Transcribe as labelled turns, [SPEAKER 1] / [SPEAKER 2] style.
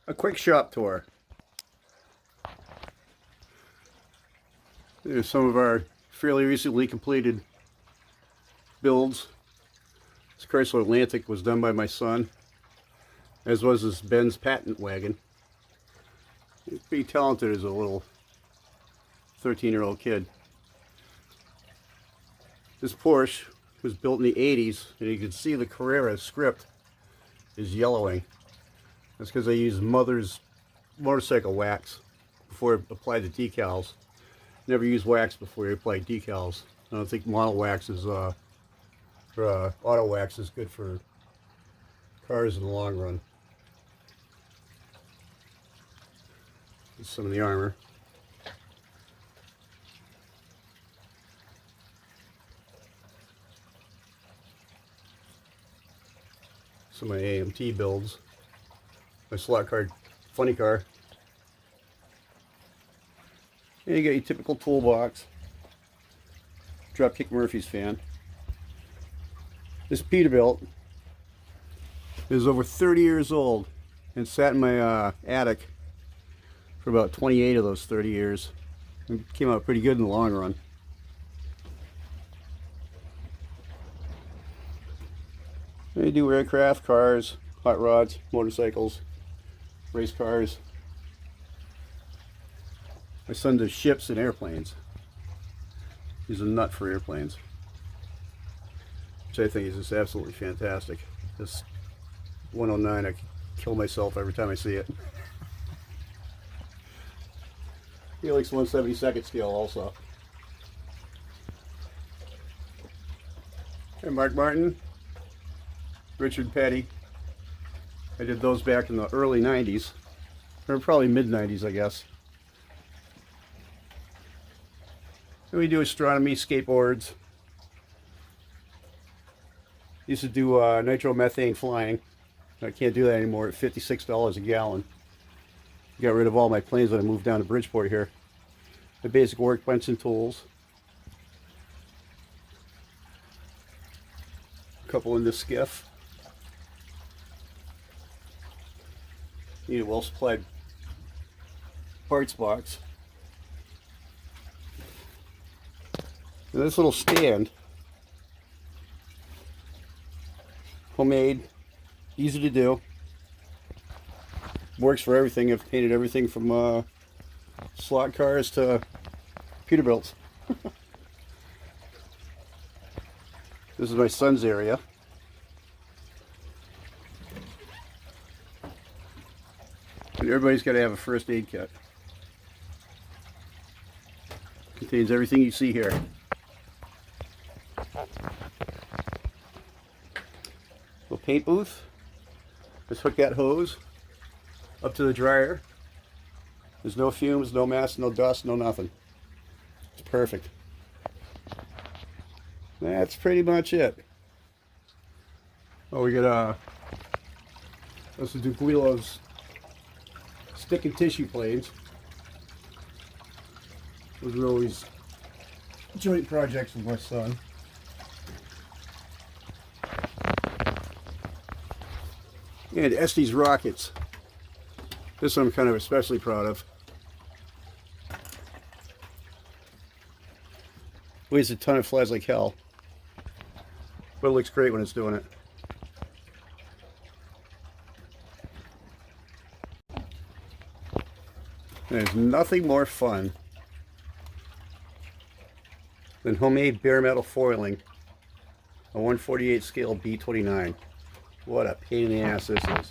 [SPEAKER 1] A quick shop tour. There's some of our fairly recently completed builds. This Chrysler Atlantic was done by my son, as was this Benz patent wagon. He's pretty talented as a little 13-year-old kid. This Porsche was built in the 80s, and you can see the Carrera script is yellowing. That's because I used Mother's motorcycle wax before I applied the decals. Never use wax before you apply decals. I don't think model wax is, or auto wax is good for cars in the long run. Here's some of the armor. Some of my AMT builds. My slot car, funny car. And you got your typical toolbox. Dropkick Murphys fan. This Peterbilt is over 30 years old and sat in my attic for about 28 of those 30 years. It came out pretty good in the long run. They do aircraft, cars, hot rods, motorcycles, race cars. My son does ships and airplanes. He's a nut for airplanes, which I think is just absolutely fantastic. This 109, I kill myself every time I see it. He likes 1/72 scale also. And Mark Martin, Richard Petty. I did those back in the early 90s, or probably mid 90s, I guess. And we do astronomy, skateboards. Used to do nitromethane flying. I can't do that anymore at $56 a gallon. Got rid of all my planes when I moved down to Bridgeport here. The basic workbench and tools. A couple in this skiff. Need a well supplied parts box. And this little stand, homemade, easy to do, works for everything. I've painted everything from slot cars to Peterbilts. This is my son's area. And everybody's got to have a first aid kit. Contains everything you see here. Little paint booth. Just hook that hose up to the dryer. There's no fumes, no mess, no dust, no nothing. It's perfect. That's pretty much it. Oh, we got this is Duguilo's stick and tissue planes. Those are always joint projects with my son. And Estes rockets. This one I'm kind of especially proud of. Weighs a ton, it flies like hell. But it looks great when it's doing it. There's nothing more fun than homemade bare metal foiling a 1/48 scale B-29. What a pain in the ass this is.